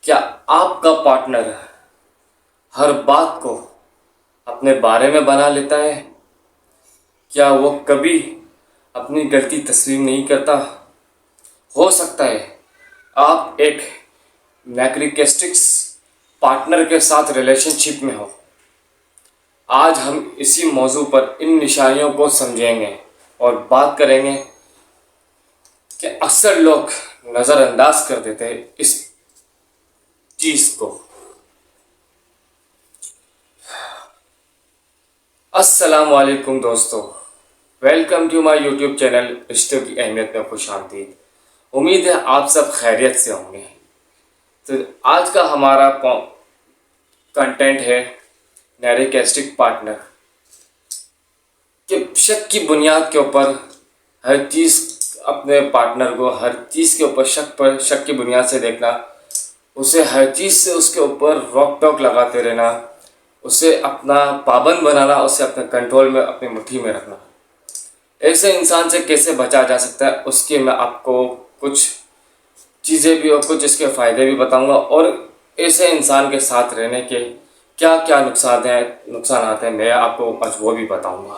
क्या आपका पार्टनर हर बात को अपने बारे में बना लेता है? क्या वो कभी अपनी गलती तस्लीम नहीं करता? हो सकता है आप एक मैक्रिकेस्टिक्स पार्टनर के साथ रिलेशनशिप में हो। आज हम इसी मौजू पर इन निशानियों को समझेंगे और बात करेंगे कि अक्सर लोग नज़रअंदाज कर देते हैं इस चीज़ को। अस्सलाम वालेकुम दोस्तों, welcome to my YouTube channel रिश्तों की अहमियत में खुशामदीद। उम्मीद है आप सब खैरियत से होंगे। तो आज का हमारा कंटेंट है मैक्रिकेस्टिक पार्टनर कि शक की बुनियाद के ऊपर हर चीज़ अपने पार्टनर को हर चीज़ के ऊपर शक की बुनियाद से देखना, उसे हर चीज़ से उसके ऊपर रोक टोक लगाते रहना, उसे अपना पाबंद बनाना, उसे अपने कंट्रोल में अपनी मुट्ठी में रखना। ऐसे इंसान से कैसे बचा जा सकता है उसके मैं आपको कुछ चीज़ें भी और कुछ इसके फ़ायदे भी बताऊंगा और ऐसे इंसान के साथ रहने के क्या क्या नुकसान आते हैं मैं आपको आज वो भी बताऊंगा।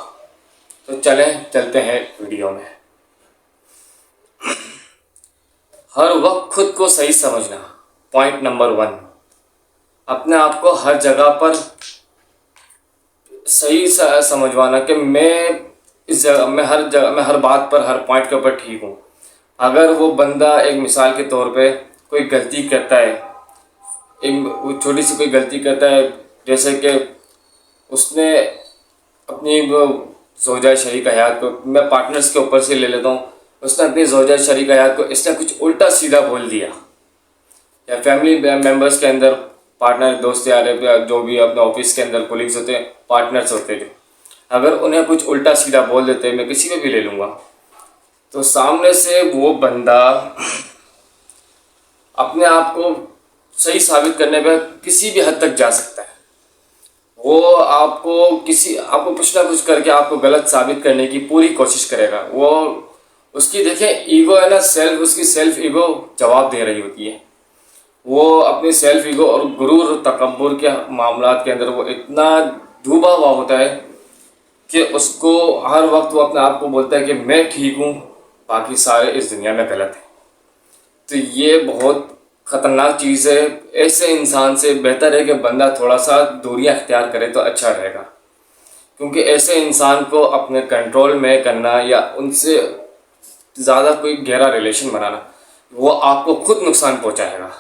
तो चलते हैं वीडियो में। हर वक्त खुद को सही समझना। पॉइंट नंबर 1, अपने आप को हर जगह पर सही समझवाना कि मैं इस जगह मैं हर बात पर हर पॉइंट के ऊपर ठीक हूँ। अगर वो बंदा एक मिसाल के तौर पे कोई गलती करता है, एक छोटी सी कोई गलती करता है, जैसे कि उसने अपनी वो ज़ौजा शरीक हयात को, मैं पार्टनर्स के ऊपर से ले लेता हूँ, उसने अपनी ज़ौजा शरीक हयात को इसने कुछ उल्टा सीधा बोल दिया, या फैमिली मेम्बर्स के अंदर पार्टनर, दोस्त यार, जो भी अपने ऑफिस के अंदर कोलिग्स होते हैं, पार्टनर्स होते हैं, अगर उन्हें कुछ उल्टा सीधा बोल देते हैं, मैं किसी में भी ले लूँगा, तो सामने से वो बंदा अपने आप को सही साबित करने पे किसी भी हद तक जा सकता है। वो आपको कुछ ना कुछ करके आपको गलत साबित करने की पूरी कोशिश करेगा। वो उसकी देखें ईगो है ना, उसकी सेल्फ ईगो जवाब दे रही होती है। वो अपनी सेल्फ ईगो और गुरूर तकब्बुर के मामलात के अंदर वो इतना डूबा हुआ होता है कि उसको हर वक्त वो अपने आप को बोलता है कि मैं ठीक हूँ, बाकी सारे इस दुनिया में गलत हैं। तो ये बहुत ख़तरनाक चीज़ है। ऐसे इंसान से बेहतर है कि बंदा थोड़ा सा दूरियां अख्तियार करे तो अच्छा रहेगा, क्योंकि ऐसे इंसान को अपने कंट्रोल में करना या उनसे ज़्यादा कोई गहरा रिलेशन बनाना, वो आपको खुद नुकसान पहुँचाएगा।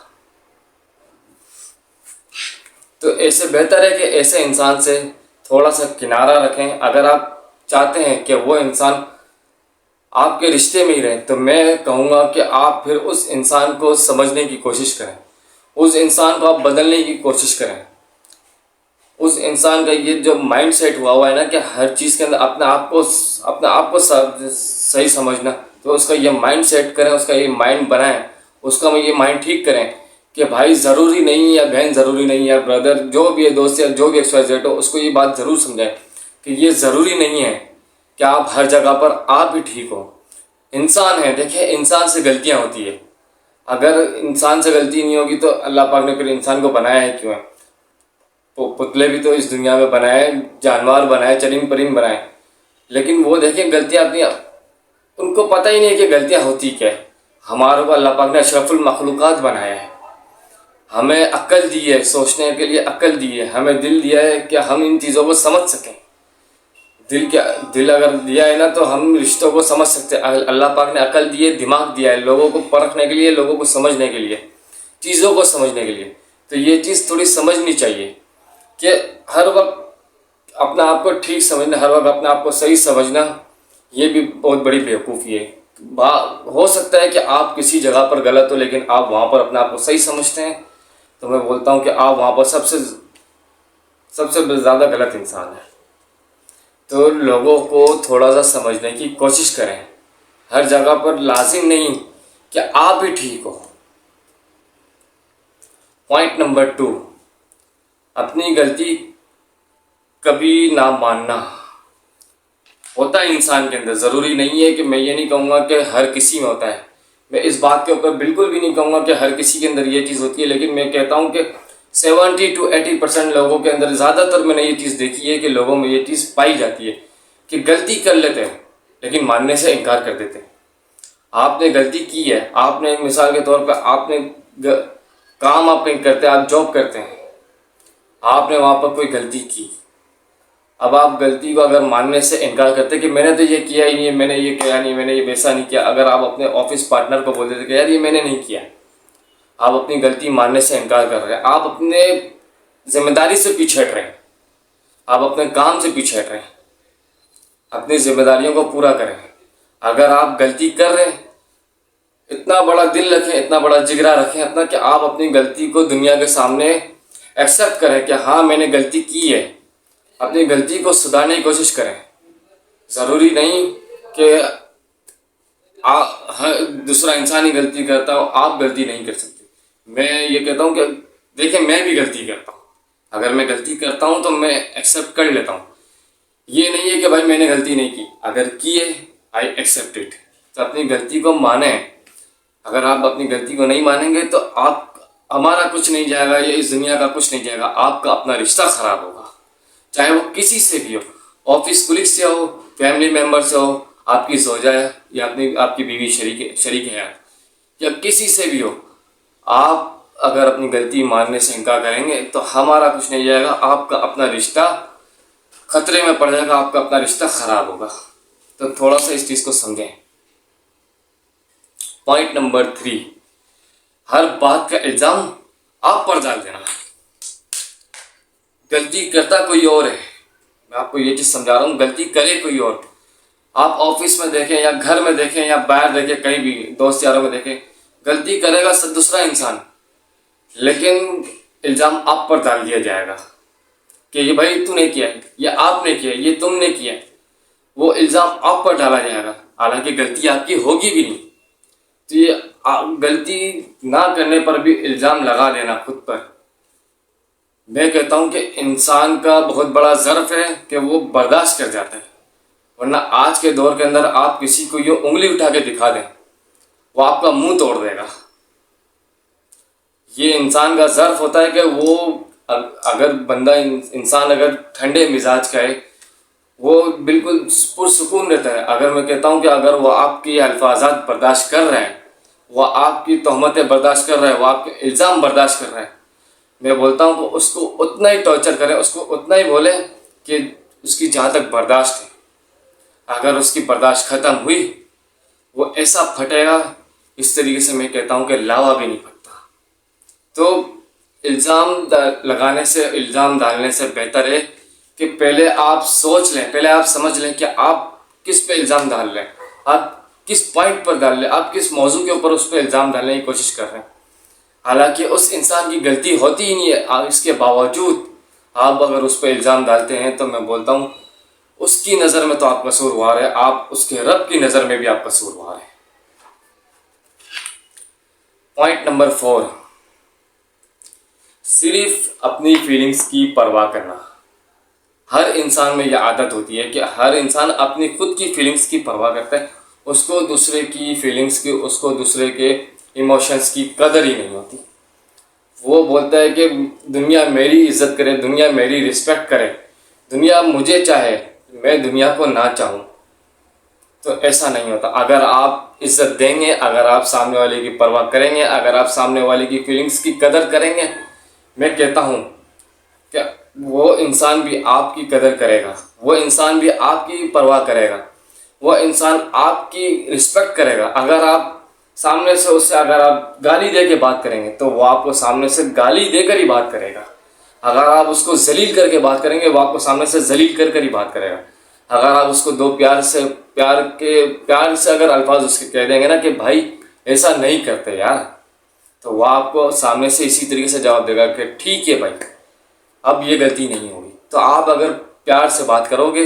तो ऐसे बेहतर है कि ऐसे इंसान से थोड़ा सा किनारा रखें। अगर आप चाहते हैं कि वो इंसान आपके रिश्ते में ही रहे, तो मैं कहूँगा कि आप फिर उस इंसान को समझने की कोशिश करें, उस इंसान को आप बदलने की कोशिश करें। उस इंसान का ये जो माइंड सेट हुआ है ना कि हर चीज़ के अंदर अपने आप को सही समझना, तो उसका ये माइंड सेट करें, उसका ये माइंड बनाएं, उसका ये माइंड ठीक करें कि भाई ज़रूरी नहीं है, या बहन ज़रूरी नहीं है, ब्रदर जो भी है, दोस्त या जो भी XYZ हो, उसको ये बात ज़रूर समझाएं कि ये ज़रूरी नहीं है कि आप हर जगह पर आप भी ठीक हो। इंसान है, देखिए इंसान से गलतियां होती है। अगर इंसान से गलती नहीं होगी तो अल्लाह पाक ने फिर इंसान को बनाया है क्यों है? पुतले भी तो इस दुनिया में बनाए, जानवर बनाए, चरिंद परिंद बनाए, लेकिन वो देखिए गलतियां अपनी, उनको पता ही नहीं है कि गलतियां होती क्या है। हमारे को अल्लाह पाक ने अशरफुल मखलूक़ात बनाया है, हमें अक्ल दी है, सोचने के लिए अक्ल दी है, हमें दिल दिया है कि हम इन चीज़ों को समझ सकें। दिल अगर दिया है ना तो हम रिश्तों को समझ सकते हैं। अल्लाह पाक ने अकल दी है, दिमाग दिया है लोगों को परखने के लिए, लोगों को समझने के लिए, चीज़ों को समझने के लिए। तो ये चीज़ थोड़ी समझनी चाहिए कि हर वक्त अपना आप को ठीक समझना, हर वक्त अपने आप को सही समझना, ये भी बहुत बड़ी बेवकूफ़ी है। हो सकता है कि आप किसी जगह पर गलत हो, लेकिन आप वहाँ पर अपने आप को सही समझते हैं, तो मैं बोलता हूँ कि आप वहाँ पर सबसे ज़्यादा गलत इंसान है। तो लोगों को थोड़ा सा समझने की कोशिश करें। हर जगह पर लाजिम नहीं कि आप ही ठीक हो। पॉइंट नंबर 2, अपनी गलती कभी ना मानना। होता है इंसान के अंदर, ज़रूरी नहीं है कि मैं ये नहीं कहूँगा कि हर किसी में होता है, मैं इस बात के ऊपर बिल्कुल भी नहीं कहूँगा कि हर किसी के अंदर ये चीज़ होती है, लेकिन मैं कहता हूँ कि 70 to 80% लोगों के अंदर, ज़्यादातर मैंने ये चीज़ देखी है कि लोगों में ये चीज़ पाई जाती है कि गलती कर लेते हैं लेकिन मानने से इनकार कर देते हैं। आपने गलती की है, आपने मिसाल के तौर पर आपने काम आप कहीं करते हैं, आप जॉब करते हैं, आपने वहाँ पर कोई गलती की, अब आप गलती को अगर मानने से इनकार करते कि मैंने तो ये किया ही नहीं है, मैंने ये किया नहीं, मैंने ये वैसा नहीं किया, अगर आप अपने ऑफिस पार्टनर को बोल देते कि यार ये मैंने नहीं किया, आप अपनी गलती मानने से इनकार कर रहे हैं, आप अपने जिम्मेदारी से पीछे हट रहे हैं, आप अपने काम से पीछे हट रहे हैं, अपनी जिम्मेदारियों को पूरा करें। अगर आप गलती कर रहे हैं, इतना बड़ा दिल रखें, इतना बड़ा जिगरा रखें अपना कि आप अपनी गलती को दुनिया के सामने एक्सेप्ट करें कि हाँ मैंने गलती की है, अपनी गलती को सुधारने की कोशिश करें। ज़रूरी नहीं कि दूसरा इंसान ही गलती करता हो, आप गलती नहीं कर सकते। मैं ये कहता हूँ कि देखिए मैं भी गलती करता हूँ, अगर मैं गलती करता हूँ तो मैं एक्सेप्ट कर लेता हूँ। ये नहीं है कि भाई मैंने गलती नहीं की, अगर की है आई एक्सेप्ट इट, तो अपनी गलती को माने। अगर आप अपनी गलती को नहीं मानेंगे तो आप हमारा कुछ नहीं जाएगा, ये इस दुनिया का कुछ नहीं जाएगा, आपका अपना रिश्ता खराब होगा, चाहे वो किसी से भी हो, ऑफिस कुलीग से हो, फैमिली मेम्बर से हो, आपकी जोजा है या आपकी बीवी शरीक है या किसी से भी हो। आप अगर अपनी गलती मानने से इनकार करेंगे तो हमारा कुछ नहीं जाएगा, आपका अपना रिश्ता खतरे में पड़ जाएगा, आपका अपना रिश्ता खराब होगा। तो थोड़ा सा इस चीज़ को समझें। पॉइंट नंबर 3, हर बात का इल्ज़ाम आप पर डाल देना। गलती करता कोई और है, मैं आपको ये चीज़ समझा रहा हूँ, गलती करे कोई और। आप ऑफिस में देखें या घर में देखें या बाहर देखें, कहीं भी दोस्त यारों में देखें, गलती करेगा दूसरा इंसान, लेकिन इल्ज़ाम आप पर डाल दिया जाएगा कि ये भाई तूने किया है, ये आपने किया है, ये तुमने किया है, वो इल्ज़ाम आप पर डाला जाएगा, हालांकि गलती आपकी होगी भी नहीं। तो ये गलती ना करने पर भी इल्ज़ाम लगा देना खुद पर, मैं कहता हूँ कि इंसान का बहुत बड़ा ज़र्फ है कि वो बर्दाश्त कर जाता है, वरना आज के दौर के अंदर आप किसी को ये उंगली उठा के दिखा दें, वो आपका मुंह तोड़ देगा। ये इंसान का ज़र्फ होता है कि वो अगर बंदा इंसान अगर ठंडे मिजाज का है, वो बिल्कुल पुरसुकून रहता है। अगर मैं कहता हूँ कि अगर वो आपकी अल्फाजात बर्दाश्त कर रहे हैं, वो आपकी तहमतें बर्दाश्त कर रहे हैं, वो आपके इल्ज़ाम बर्दाश्त कर रहे हैं, मैं बोलता हूँ कि उसको उतना ही टॉर्चर करें, उसको उतना ही बोलें कि उसकी जहाँ तक बर्दाश्त है, अगर उसकी बर्दाश्त ख़त्म हुई वो ऐसा फटेगा, इस तरीके से मैं कहता हूँ कि लावा भी नहीं फटता। तो इल्ज़ाम लगाने से, इल्ज़ाम डालने से बेहतर है कि पहले आप सोच लें, पहले आप समझ लें कि आप किस पे इल्ज़ाम डाल रहे हैं, आप किस पॉइंट पर डाल रहे हैं, आप किस मौजू के ऊपर उस पर इल्ज़ाम डालने की कोशिश कर रहे हैं। हालांकि उस इंसान की गलती होती ही नहीं है, इसके बावजूद आप अगर उस पर इल्ज़ाम डालते हैं तो मैं बोलता हूँ उसकी नज़र में तो आप कसूरवार है, आप उसके रब की नज़र में भी आप कसूरवार है। पॉइंट नंबर 4, सिर्फ अपनी फीलिंग्स की परवाह करना। हर इंसान में यह आदत होती है कि हर इंसान अपनी खुद की फीलिंग्स की परवाह करता है, उसको दूसरे की फीलिंग्स की, उसको दूसरे के इमोशंस की कदर ही नहीं होती। वो बोलता है कि दुनिया मेरी इज्जत करे, दुनिया मेरी रिस्पेक्ट करे, दुनिया मुझे चाहे, मैं दुनिया को ना चाहूँ। तो ऐसा नहीं होता। अगर आप इज्जत देंगे, अगर आप सामने वाले की परवाह करेंगे, अगर आप सामने वाले की फीलिंग्स की कदर करेंगे, मैं कहता हूँ कि वो इंसान भी आपकी कदर करेगा, वो इंसान भी आपकी परवाह करेगा, वो इंसान आपकी रिस्पेक्ट करेगा। अगर आप सामने से उससे अगर आप गाली दे के बात करेंगे तो वो आपको सामने से गाली देकर ही बात करेगा। अगर आप उसको जलील करके बात करेंगे, वो आपको सामने से जलील कर ही बात करेगा। अगर आप उसको दो प्यार से अगर अल्फाज उसके कह देंगे ना कि भाई ऐसा नहीं करते यार, तो वो आपको सामने से इसी तरीके से जवाब देगा कि ठीक है भाई, अब ये गलती नहीं होगी। तो आप अगर प्यार से बात करोगे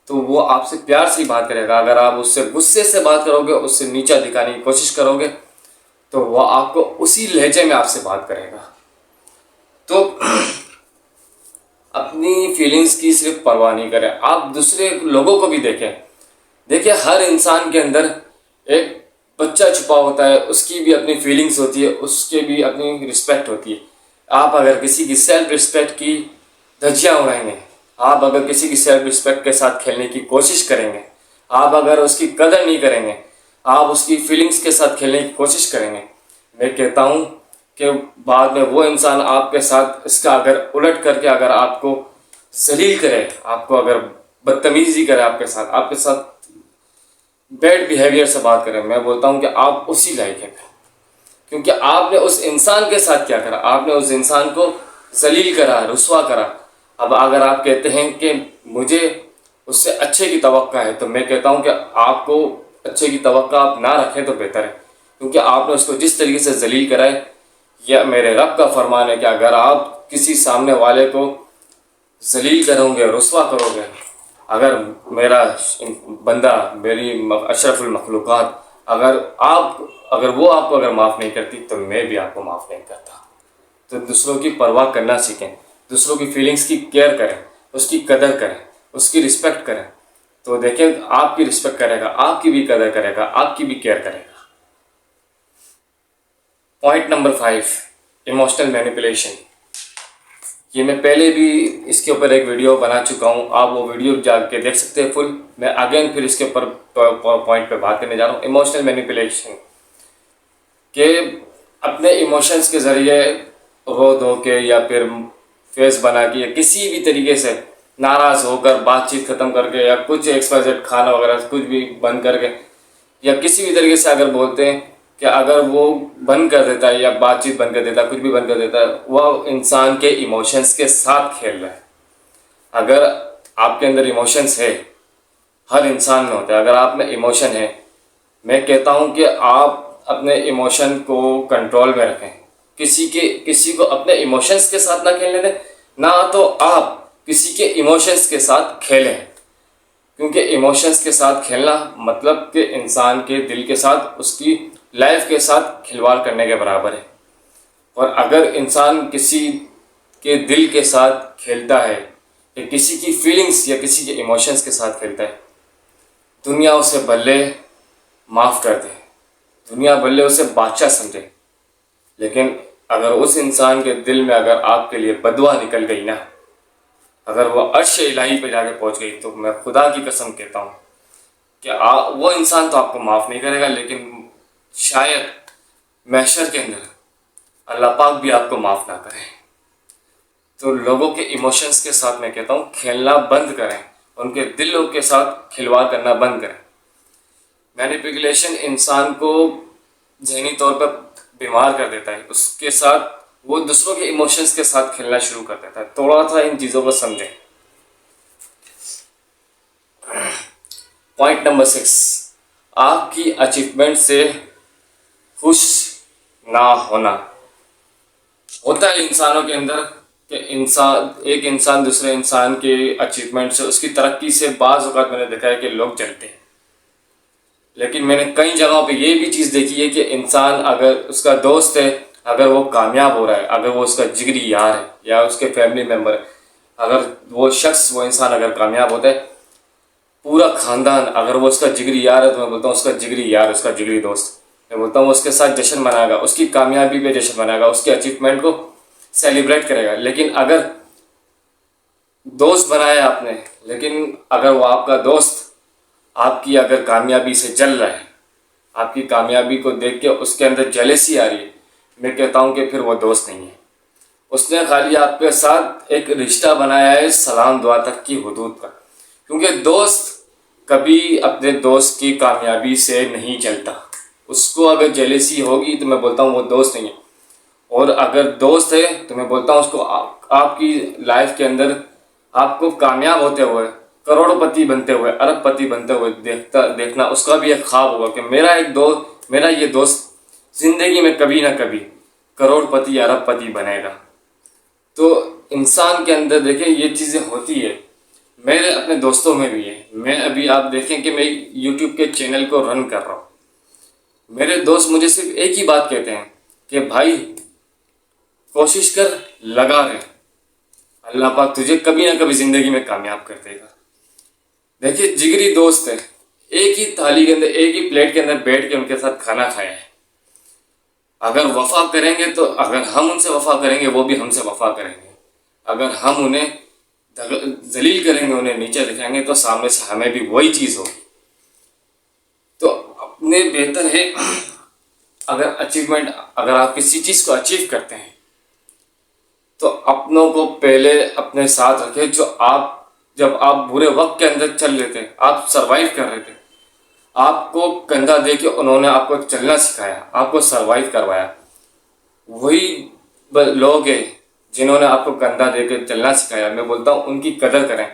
तो वो आपसे प्यार से ही बात करेगा। अगर आप उससे गुस्से से बात करोगे, उससे नीचा दिखाने की कोशिश करोगे, तो वो आपको उसी लहजे में आपसे बात करेगा। तो अपनी फीलिंग्स की सिर्फ परवाह नहीं करें, आप दूसरे लोगों को भी देखें। देखिए हर इंसान के अंदर एक बच्चा छुपा होता है, उसकी भी अपनी फीलिंग्स होती है, उसके भी अपनी रिस्पेक्ट होती है। आप अगर किसी की सेल्फ रिस्पेक्ट की धज्जियां उड़ाएंगे, आप अगर किसी की सेल्फ रिस्पेक्ट के साथ खेलने की कोशिश करेंगे, आप अगर उसकी कदर नहीं करेंगे, आप उसकी फीलिंग्स के साथ खेलने की कोशिश करेंगे, मैं कहता हूँ कि बाद में वो इंसान आपके साथ इसका अगर उलट करके अगर आपको जलील करे, आपको अगर बदतमीजी करे, आपके साथ बैड बिहेवियर से बात करें, मैं बोलता हूँ कि आप उसी लायक हैं, क्योंकि आपने उस इंसान के साथ क्या करा, आपने उस इंसान को जलील करा, रुस्वा करा। अब अगर आप कहते हैं कि मुझे उससे अच्छे की तवक्का है, तो मैं कहता हूँ कि आपको अच्छे की तवक्का आप ना रखें तो बेहतर है, क्योंकि आपने उसको जिस तरीके से जलील करा है, यह मेरे रब का फरमान है कि अगर आप किसी सामने वाले को जलील करोगे, रुस्वा करोगे, अगर मेरा बंदा, मेरी अशरफुल मखलूक़ात, अगर वो आपको अगर माफ़ नहीं करती, तो मैं भी आपको माफ़ नहीं करता। तो दूसरों की परवाह करना सीखें, दूसरों की फीलिंग्स की केयर करें, उसकी कदर करें, उसकी रिस्पेक्ट करें, तो देखें आपकी रिस्पेक्ट करेगा, आपकी भी कदर करेगा, आपकी भी केयर करेगा। Point number 5, emotional manipulation. ये मैं पहले भी इसके ऊपर एक वीडियो बना चुका हूँ, आप वो वीडियो जाके देख सकते हैं फुल। मैं अगेन फिर इसके ऊपर पॉइंट पे बात करने जा रहा हूँ, इमोशनल मैनिपुलेशन के अपने इमोशंस के ज़रिए रो धो के या फिर फेस बना के या किसी भी तरीके से नाराज़ होकर बातचीत ख़त्म करके या कुछ XYZ खाना वगैरह कुछ भी बंद करके या किसी भी तरीके से अगर बोलते हैं कि अगर वो बंद कर देता है या बातचीत बंद कर देता है, कुछ भी बंद कर देता है, वह इंसान के इमोशंस के साथ खेल रहा है। अगर आपके अंदर इमोशंस है, हर इंसान में होता है, अगर आप में इमोशन है, मैं कहता हूँ कि आप अपने इमोशन को कंट्रोल में रखें। किसी को अपने इमोशंस के साथ ना खेलने दें, ना तो आप किसी के इमोशंस के साथ खेलें, क्योंकि इमोशंस के साथ खेलना मतलब कि इंसान के दिल के साथ, उसकी लाइफ के साथ खिलवाड़ करने के बराबर है। और अगर इंसान किसी के दिल के साथ खेलता है या किसी की फीलिंग्स या किसी के इमोशंस के साथ खेलता है, दुनिया उसे भले माफ़ कर दे, दुनिया भले उसे बादशाह समझे, लेकिन अगर उस इंसान के दिल में अगर आपके लिए बदुआ निकल गई ना, अगर वो अर्श इलाही पे जाके पहुंच गई, तो मैं खुदा की कसम कहता हूँ कि वो इंसान तो आपको माफ़ नहीं करेगा, लेकिन शायद महशर के अंदर अल्लाह पाक भी आपको माफ़ ना करे। तो लोगों के इमोशंस के साथ मैं कहता हूँ खेलना बंद करें, उनके दिलों के साथ खिलवाड़ करना बंद करें। मैनिपुलेशन इंसान को ज़हनी तौर पर बीमार कर देता है, उसके साथ वो दूसरों के इमोशंस के साथ खेलना शुरू कर देता है। थोड़ा सा इन चीज़ों को समझें। पॉइंट नंबर 6, आपकी अचीवमेंट से खुश ना होना। होता है इंसानों के अंदर कि एक इंसान दूसरे इंसान के अचीवमेंट से, उसकी तरक्की से बाज़ औक़ात मैंने देखा है कि लोग जलते हैं। लेकिन मैंने कई जगहों पे ये भी चीज़ देखी है कि इंसान अगर उसका दोस्त है, अगर वो कामयाब हो रहा है, अगर वो उसका जिगरी यार है या उसके फैमिली मेम्बर है, अगर वो इंसान अगर कामयाब होता है, पूरा ख़ानदान अगर वो उसका जिगरी यार है, तो मैं बोलता हूँ उसका जिगरी यार, उसका जिगरी दोस्त, मैं बोलता हूँ उसके साथ जश्न मनाएगा, उसकी कामयाबी पे जश्न मनाएगा, उसके अचीवमेंट को सेलिब्रेट करेगा। लेकिन अगर दोस्त बनाया आपने, लेकिन अगर वो आपका दोस्त आपकी अगर कामयाबी से जल रहा है, आपकी कामयाबी को देख के उसके अंदर जेलसी आ रही है, मैं कहता हूँ कि फिर वो दोस्त नहीं है। उसने खाली आपके साथ एक रिश्ता बनाया है सलाम दुआ तक की हदूद का, क्योंकि दोस्त कभी अपने दोस्त की कामयाबी से नहीं जलता। उसको अगर जेलसी होगी तो मैं बोलता हूँ वो दोस्त नहीं है। और अगर दोस्त है तो मैं बोलता हूँ उसको आपकी लाइफ के अंदर आपको कामयाब होते हुए, करोड़पति बनते हुए, अरबपति बनते हुए देखना उसका भी एक ख्वाब होगा कि मेरा ये दोस्त ज़िंदगी में कभी ना कभी करोड़पति अरबपति बनेगा। तो इंसान के अंदर देखें ये चीज़ें होती है, मेरे अपने दोस्तों में भी है। मैं अभी आप देखें कि मैं यूट्यूब के चैनल को रन कर रहा हूँ, मेरे दोस्त मुझे सिर्फ एक ही बात कहते हैं कि भाई कोशिश कर, लगा रहे, अल्लाह पाक तुझे कभी ना कभी ज़िंदगी में कामयाब कर देगा। देखिए जिगरी दोस्त है, एक ही थाली के अंदर, एक ही प्लेट के अंदर बैठ के उनके साथ खाना खाया है। अगर वफा करेंगे तो अगर हम उनसे वफा करेंगे वो भी हमसे वफा करेंगे। अगर हम उन्हें जलील करेंगे, उन्हें नीचे दिखाएंगे, तो सामने से हमें भी वही चीज़ होगी। तो अपने बेहतर है अगर अचीवमेंट, अगर आप किसी चीज़ को अचीव करते हैं तो अपनों को पहले अपने साथ रखें। जो आप, जब आप बुरे वक्त के अंदर चल रहे थे, आप सरवाइव कर रहे थे, आपको कंधा दे के उन्होंने आपको चलना सिखाया, आपको सरवाइव करवाया, वही लोग हैं जिन्होंने आपको कंधा दे के चलना सिखाया। मैं बोलता हूँ उनकी कदर करें।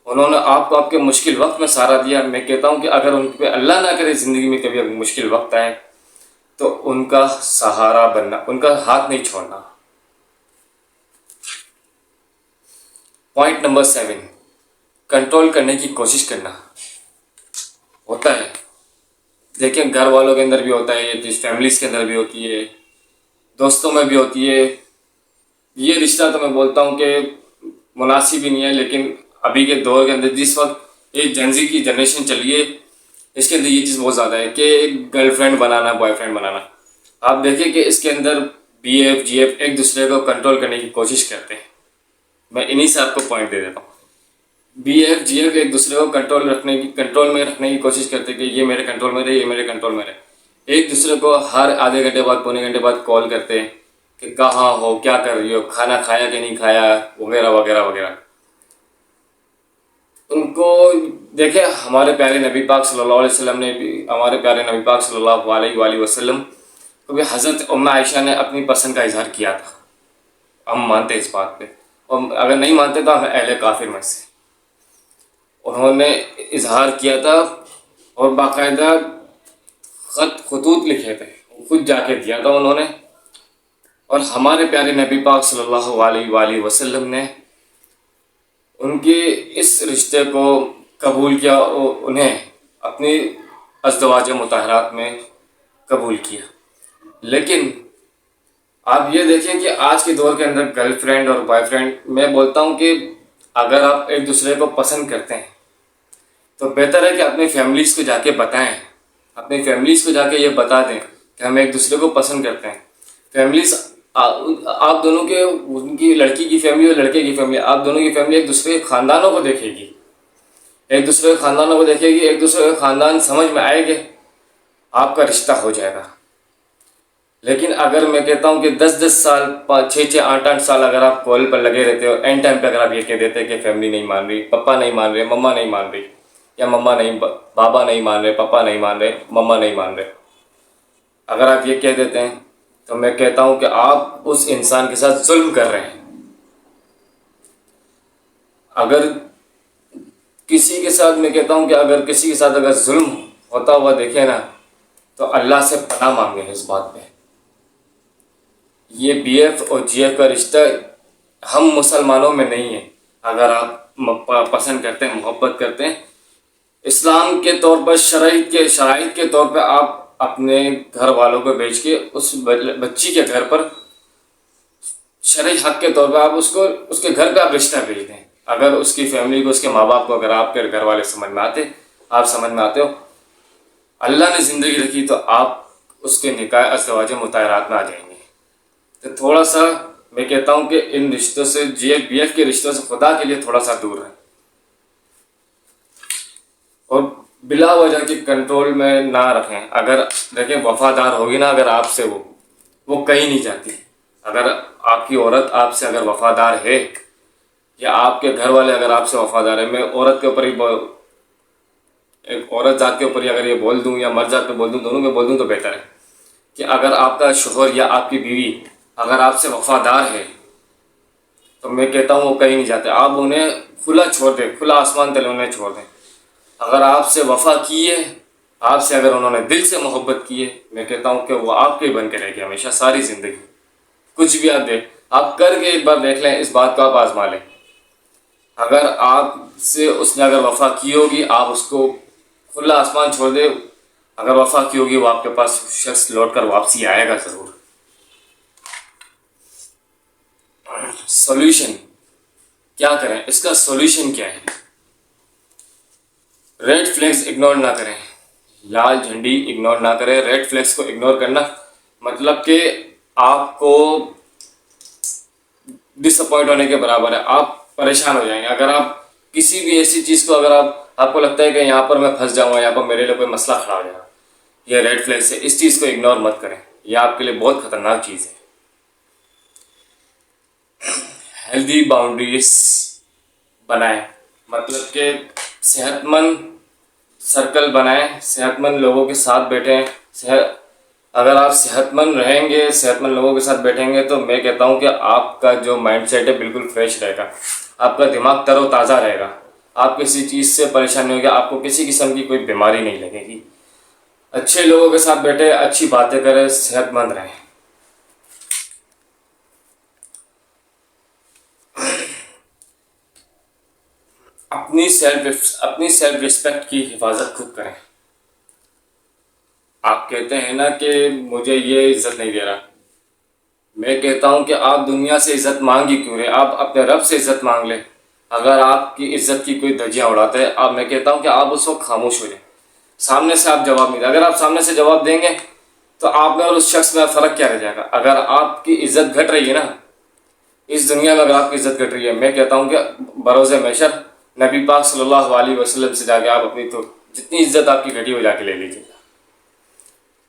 उन्होंने आपको आपके मुश्किल वक्त में सहारा दिया। मैं कहता हूँ कि अगर उन पे अल्लाह ना करे ज़िंदगी में कभी मुश्किल वक्त आए तो उनका सहारा बनना, उनका हाथ नहीं छोड़ना। पॉइंट नंबर 7, कंट्रोल करने की कोशिश करना। होता है, देखिए घर वालों के अंदर भी होता है, ये फैमिलीज के अंदर भी होती है, दोस्तों में भी होती है। ये रिश्ता तो मैं बोलता हूँ कि मुनासिब ही नहीं है, लेकिन अभी के दौर के अंदर जिस वक्त ये जेनजी की जनरेशन चली है, इसके अंदर ये चीज़ बहुत ज़्यादा है कि गर्लफ्रेंड बनाना, बॉयफ्रेंड बनाना। आप देखिए कि इसके अंदर BF GF एक दूसरे को कंट्रोल करने की कोशिश करते हैं। मैं इन्हीं से आपको पॉइंट दे देता हूँ। BF GF एक दूसरे को कंट्रोल में रखने की कोशिश करते हैं कि ये मेरे कंट्रोल में रहे, ये मेरे कंट्रोल में रहे। एक दूसरे को हर आधे घंटे बाद, पौने घंटे बाद कॉल करते हैं कि कहाँ हो, क्या कर रही हो, खाना खाया कि नहीं खाया, वगैरह वगैरह वगैरह। उनको देखे, हमारे प्यारे नबी पाक सल्लल्लाहु अलैहि वसल्लम ने भी, हमारे प्यारे नबी पाक सल्लल्लाहु अलैहि वसल्लम को भी हज़रत उम्मा आयशा ने अपनी पसंद का इजहार किया था। हम मानते हैं इस बात पे, और अगर नहीं मानते तो हम अहले काफिर में से। उन्होंने इजहार किया था और बाकायदा खतूत लिखे थे, खुद जाके दिया था उन्होंने। और हमारे प्यारे नबी पाक सल्लल्लाहु अलैहि वसल्लम ने उनके इस रिश्ते को कबूल किया और उन्हें अपनी अज़दवाज मुताहरात में कबूल किया। लेकिन आप ये देखें कि आज के दौर के अंदर गर्लफ्रेंड और बॉयफ्रेंड, मैं बोलता हूँ कि अगर आप एक दूसरे को पसंद करते हैं तो बेहतर है कि अपनी फैमिलीज़ को जाके बताएं, अपनी फैमिलीज़ को जाके ये बता दें कि हम एक दूसरे को पसंद करते हैं। फैमिलीज़ आप दोनों के, उनकी लड़की की फैमिली और लड़के की फैमिली, आप दोनों की फैमिली एक दूसरे के ख़ानदानों को देखेगी, एक दूसरे के ख़ानदानों को देखेगी, एक दूसरे के ख़ानदान समझ में आएंगे, आपका रिश्ता हो जाएगा। लेकिन अगर मैं कहता हूँ कि 10-10 साल, 6-6, 8-8 साल अगर आप कॉल पर लगे रहते हो, एंड टाइम पे अगर आप ये कह देते हैं कि फैमिली नहीं मान रही, पापा नहीं मान रहे, मम्मा नहीं मान रही, या मम्मा नहीं, बाबा नहीं मान रहे, पापा नहीं मान रहे, मम्मा नहीं मान रहे, अगर आप ये कह देते हैं तो मैं कहता हूँ कि आप उस इंसान के साथ जुल्म कर रहे हैं। अगर किसी के साथ, मैं कहता हूँ कि अगर किसी के साथ अगर जुल्म होता हुआ देखे ना, तो अल्लाह से पनाह मांगे इस बात पे। ये BF और GF का रिश्ता हम मुसलमानों में नहीं है। अगर आप पसंद करते हैं, मोहब्बत करते हैं, इस्लाम के तौर पर, शराइत के तौर पर आप अपने घर वालों को भेज के उस बच्ची के घर पर शरई हक के तौर पर आप उसको, उसके घर पे आप रिश्ता भेज दें। अगर उसकी फैमिली को, उसके माँ बाप को, अगर आपके घर वाले समझ में आते, आप समझ में आते हो, अल्लाह ने ज़िंदगी रखी तो आप उसके निकाह अज़दवाज मुताहरात में आ जाएंगे। तो थोड़ा सा मैं कहता हूँ कि इन रिश्तों से, GF BF के रिश्तों से खुदा के लिए थोड़ा सा दूर रहें, और बिला वजह के कंट्रोल में ना रखें। अगर देखें, वफादार होगी ना अगर आपसे, वो कहीं नहीं जाती। अगर आपकी औरत आपसे अगर वफादार है, या आपके घर वाले अगर आपसे वफादार है, मैं औरत के ऊपर ही, एक औरत जात के ऊपर ही अगर ये बोल दूँ या मर्द जात पे बोल दूँ, दोनों पे बोल दूँ तो बेहतर है कि अगर आपका शोहर या आपकी बीवी अगर आपसे वफादार है तो मैं कहता हूँ वो कहीं नहीं जाते। आप उन्हें खुला छोड़ दें, खुला आसमान तले उन्हें छोड़ दें। अगर आपसे वफा की है, आपसे अगर उन्होंने दिल से मोहब्बत की है, मैं कहता हूँ कि वो आपके बन के रहेगी हमेशा, सारी ज़िंदगी। कुछ भी आप करके एक बार देख लें, इस बात को आप आजमा लें। अगर आपसे उसने अगर वफा की होगी, आप उसको खुला आसमान छोड़ दे, अगर वफा की होगी, वो आपके पास शख्स लौट कर वापसी आएगा ज़रूर। सॉल्यूशन क्या करें, इसका सॉल्यूशन क्या है? रेड फ्लैग्स इग्नोर ना करें, लाल झंडी इग्नोर ना करें। रेड फ्लैग्स को इग्नोर करना मतलब कि आपको डिसअपॉइंट होने के बराबर है, आप परेशान हो जाएंगे। अगर आप किसी भी ऐसी चीज़ को अगर आपको लगता है कि यहाँ पर मैं फंस जाऊँगा, यहाँ पर मेरे लिए कोई मसला खड़ा हो जाएगा, यह रेड फ्लैग है, इस चीज़ को इग्नोर मत करें, यह आपके लिए बहुत खतरनाक चीज़ है। हेल्दी बाउंड्रीज बनाएं, मतलब कि सेहतमंद सर्कल बनाएं, सेहतमंद लोगों के साथ बैठें। अगर आप सेहतमंद रहेंगे, सेहतमंद लोगों के साथ बैठेंगे, तो मैं कहता हूं कि आपका जो माइंडसेट है बिल्कुल फ्रेश रहेगा, आपका दिमाग तरोताज़ा रहेगा, आप किसी चीज़ से परेशान नहीं होगी, आपको किसी किस्म की कोई बीमारी नहीं लगेगी। अच्छे लोगों के साथ बैठे, अच्छी बातें करें, सेहतमंद रहें। अपनी सेल्फ रिस्पेक्ट की हिफाजत खुद करें। आप कहते हैं ना कि मुझे ये इज्जत नहीं दे रहा, मैं कहता हूं कि आप दुनिया से इज्जत मांग ही क्यों रहे, आप अपने रब से इज्जत मांग लें। अगर आपकी इज्जत की कोई धज्जियां उड़ाते हैं, अब मैं कहता हूं कि आप उस वक्त खामोश हो जाए, सामने से आप जवाब नहीं दें। अगर आप सामने से जवाब देंगे तो आप में और उस शख्स में फ़र्क क्या रह जाएगा। अगर आपकी इज्जत घट रही है ना इस दुनिया में, अगर आपकी इज्जत घट रही है, मैं कहता हूं कि बरोज़े महशर नबी पाक सल्लल्लाहु अलैहि वसल्लम से जाके आप अपनी तो जितनी इज्जत आपकी घटी हो जाके ले लीजिएगा।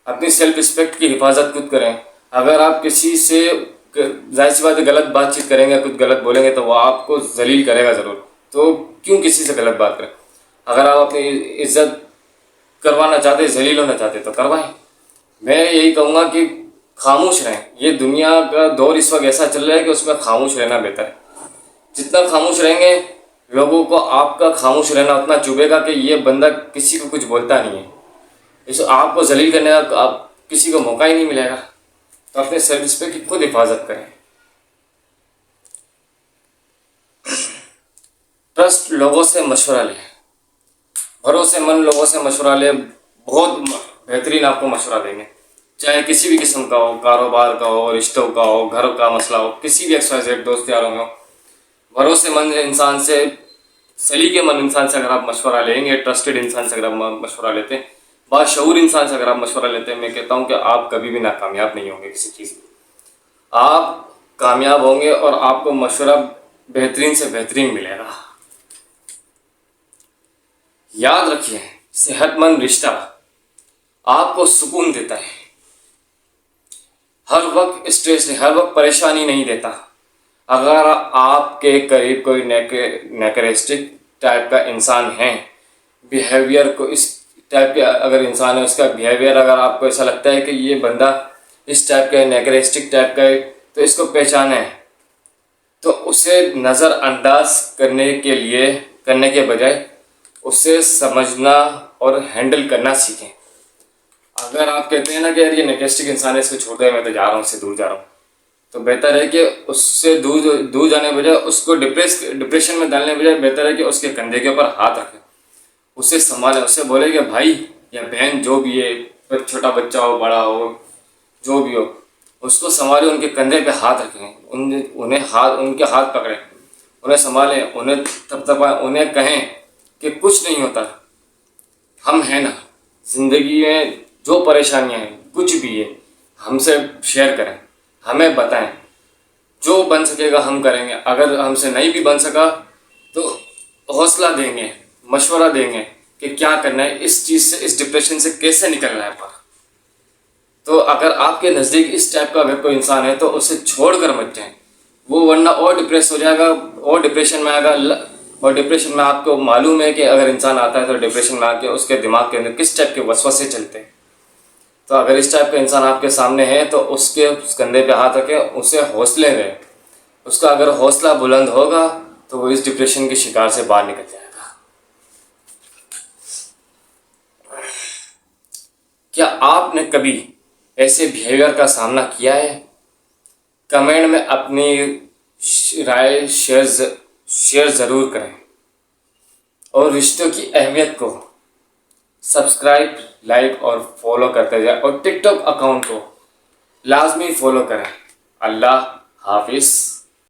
अपनी सेल्फ रिस्पेक्ट की हिफाजत खुद करें। अगर आप किसी से जाहिर सी बात है गलत बातचीत करेंगे, कुछ गलत बोलेंगे, तो वो आपको जलील करेगा ज़रूर, तो क्यों किसी से गलत बात करें। अगर आप अपनी इज्जत करवाना चाहते, जलील होना चाहते, तो करवाएं। मैं यही कहूँगा कि खामोश रहें। ये दुनिया का दौर इस वक्त ऐसा चल रहा है कि उसमें खामोश रहना बेहतर है। जितना खामोश रहेंगे, लोगों को आपका खामोश रहना उतना चुभेगा कि ये बंदा किसी को कुछ बोलता नहीं है, इस आपको जलील करने का आप किसी को मौका ही नहीं मिलेगा। तो अपने सेल्फ रिस्पेक्ट की खुद हिफाजत करें। ट्रस्ट लोगों से मशवरा लें, भरोसेमंद लोगों से मशवरा लें, बहुत बेहतरीन आपको मशवरा देंगे, चाहे किसी भी किस्म का हो, कारोबार का हो, रिश्तों का हो, घर का मसला हो, किसी भी XYZ दोस्त यारों में हो। भरोसेमंद इंसान से, सलीकेमंद इंसान से अगर आप मशवरा लेंगे, ट्रस्टेड इंसान से अगर आप मशवरा लेते हैं, बाशऊर इंसान से अगर आप मशवरा लेते हैं, मैं कहता हूं कि आप कभी भी नाकामयाब नहीं होंगे किसी चीज़ में, आप कामयाब होंगे और आपको मशवरा बेहतरीन से बेहतरीन मिलेगा। याद रखिए, सेहतमंद रिश्ता आपको सुकून देता है, हर वक्त स्ट्रेस नहीं, हर वक्त परेशानी नहीं देता। अगर आपके करीब कोई नेकरिस्टिक टाइप का इंसान है, बिहेवियर को इस टाइप के अगर इंसान है, उसका बिहेवियर अगर आपको ऐसा लगता है कि ये बंदा इस टाइप का है, नेकरिस्टिक टाइप का है, तो इसको पहचाने, तो उसे नज़रअंदाज करने के बजाय उसे समझना और हैंडल करना सीखें। अगर आप कहते हैं ना कि यार ये नेकरिस्टिक इंसान है, इसको छोड़ दे, मैं तो जा रहा हूँ, इससे दूर जा रहा हूँ, तो बेहतर है कि उससे दूर जाने बजाय, उसको डिप्रेशन में डालने बजाय बेहतर है कि उसके कंधे के ऊपर हाथ रखें, उसे संभालें, उससे बोले कि भाई या बहन जो भी है, छोटा बच्चा हो, बड़ा हो, जो भी हो, उसको संभालें, उनके कंधे पे हाथ रखें, उनके हाथ पकड़ें, उन्हें संभालें, उन्हें थपथपाएं, उन्हें कहें कि कुछ नहीं होता, हम हैं ना, ज़िंदगी में जो परेशानियां हैं, कुछ भी है, हमसे शेयर करें, हमें बताएं, जो बन सकेगा हम करेंगे। अगर हमसे नहीं भी बन सका तो हौसला देंगे, मशवरा देंगे कि क्या करना है, इस चीज़ से, इस डिप्रेशन से कैसे निकलना है पर। तो अगर आपके नज़दीक इस टाइप का अगर कोई इंसान है तो उसे छोड़कर मत जाएं, वो वरना और डिप्रेस हो जाएगा और डिप्रेशन में आएगा। और डिप्रेशन में आपको मालूम है कि अगर इंसान आता है तो डिप्रेशन में आके उसके दिमाग के अंदर किस टाइप के वसवसे चलते हैं। तो अगर इस टाइप का इंसान आपके सामने है तो उसके कंधे पे हाथ रखें, उसे हौसले दें, उसका अगर हौसला बुलंद होगा तो वो इस डिप्रेशन के शिकार से बाहर निकल जाएगा। क्या आपने कभी ऐसे बिहेवियर का सामना किया है? कमेंट में अपनी राय शेयर ज़रूर करें और रिश्तों की अहमियत को सब्सक्राइब, लाइक और फॉलो करते जाए और टिकटॉक अकाउंट को लाजमी फॉलो करें। अल्लाह हाफिज़।